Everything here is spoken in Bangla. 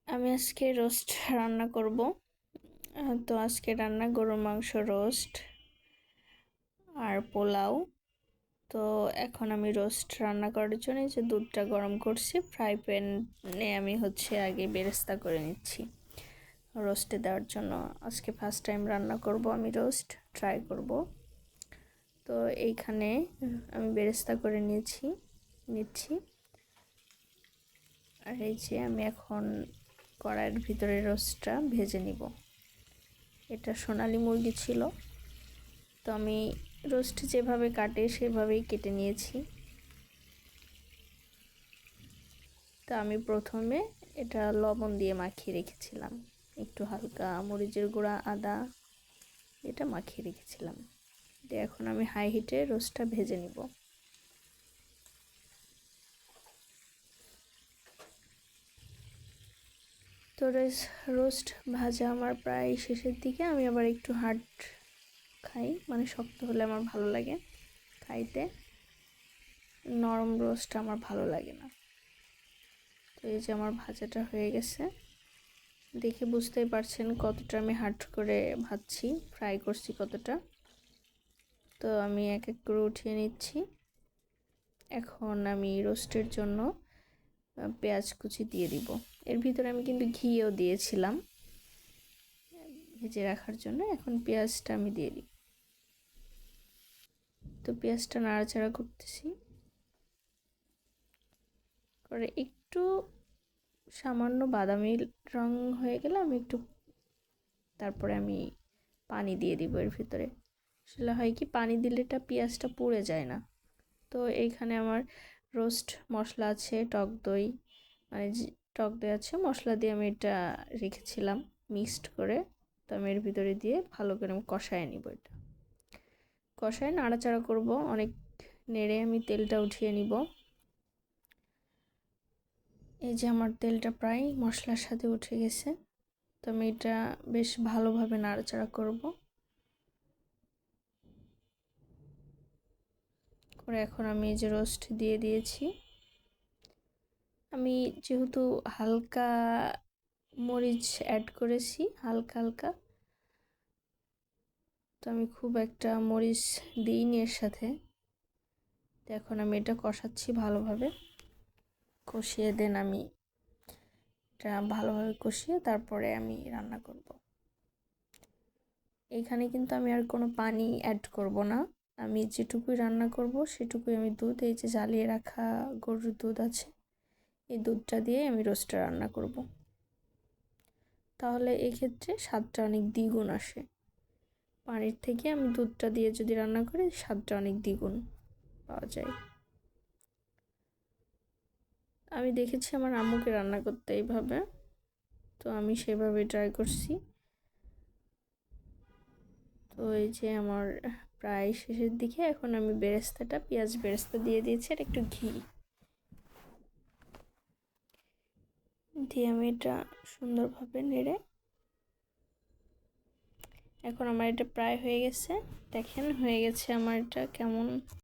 আমি আজকে রোস্ট রান্না করব। তো আজকে রান্না গরুর মাংস রোস্ট আর পোলাও। তো এখন আমি রোস্ট রান্না করার জন্য যে দুধটা গরম করছি, ফ্রাই প্যানে আমি আগে বেরেস্তা করে নিচ্ছি রোস্টে দেওয়ার জন্য। আজকে ফার্স্ট টাইম রান্না করব, আমি রোস্ট ট্রাই করব। তো এইখানে আমি বেরেস্তা করে নিচ্ছি। আর এই যে আমি এখন কড়াইয়ের ভিতরে রোস্টটা ভেজে নিব। এটা সোনালী মুরগি ছিল, তো আমি রোস্ট যেভাবে কাটে সেভাবেই কেটে নিয়েছি। তো আমি প্রথমে এটা লবণ দিয়ে মাখিয়ে রেখেছিলাম, একটু হালকা মরিচের গুঁড়া, আদা এটা মাখিয়ে রেখেছিলাম। তো এখন আমি হাই হিটে রোস্টটা ভেজে নিব। তো রোস্ট ভাজা আমার প্রায় শেষের দিকে। আমি আবার একটু হার্ড খাই, মানে শক্ত হলে আমার ভালো লাগে খাইতে, নরম রোস্ট আমার ভালো লাগে না। তো এই যে আমার ভাজাটা হয়ে গেছে, দেখে বুঝতেই পারছেন কতটা আমি হার্ড করে ভাজছি, ফ্রাই করছি কতটা। তো আমি এক এক করে উঠিয়ে নিচ্ছি। এখন আমি রোস্টের জন্য পেঁয়াজ কুচি দিয়ে দিব। এর ভিতরে আমি কিন্তু ঘিও দিয়েছিলাম ভেজে রাখার জন্য। এখন পেঁয়াজটা আমি দিয়ে দিই। তো পেঁয়াজটা নাড়াচাড়া করতেছি, করে একটু সামান্য বাদামি রং হয়ে গেলে তারপরে আমি পানি দিয়ে দিব এর ভিতরে। আসলে হয় কি, পানি দিলে পেঁয়াজটা পুড়ে যায় না। তো এইখানে আমার রোস্ট মশলা আছে, টক দই, মানে টক দই আছে, মশলা দিয়ে আমি এটা রেখেছিলাম মিক্সড করে। তো আমি এর ভিতরে দিয়ে ভালো করে আমি কষায় নিব। এটা কষায় নাড়াচাড়া করব, অনেক নেড়ে আমি তেলটা উঠিয়ে নিব। এই যে আমার তেলটা প্রায় মশলার সাথে উঠে গেছে। তো আমি এটা বেশ ভালোভাবে নাড়াচাড়া করব করে। এখন আমি এই যে রোস্ট দিয়ে দিয়েছি। আমি যেহেতু হালকা মরিচ অ্যাড করেছি, হালকা হালকা, তো আমি খুব একটা মরিচ দিইনি এর সাথে। তো এখন আমি এটা কষাচ্ছি ভালোভাবে, কষিয়ে দেন আমি এটা ভালোভাবে কষিয়ে তারপরে আমি রান্না করব। এইখানে কিন্তু আমি আর কোনো পানি অ্যাড করব না। আমি যেটুকুই রান্না করব সেটুকুই আমি দুধ, এই যে জ্বালিয়ে রাখা গরুর দুধ আছে, এই দুধটা দিয়ে আমি রোস্টটা রান্না করব। তাহলে এক্ষেত্রে স্বাদটা অনেক দ্বিগুণ আসে। পানির থেকে আমি দুধটা দিয়ে যদি রান্না করি, স্বাদটা অনেক দ্বিগুণ পাওয়া যায়। আমি দেখেছি আমার আম্মুকে রান্না করতে এইভাবে, তো আমি সেভাবে ট্রাই করছি। তো এই যে আমার প্রায় শেষের দিকে, এখন আমি পেঁয়াজ বেরেস্তা দিয়ে দিয়েছি, আর একটু ঘি দিয়ে আমি এটা সুন্দরভাবে নেড়ে, এখন আমার এটা প্রায় হয়ে গেছে। দেখেন হয়ে গেছে আমার এটা কেমন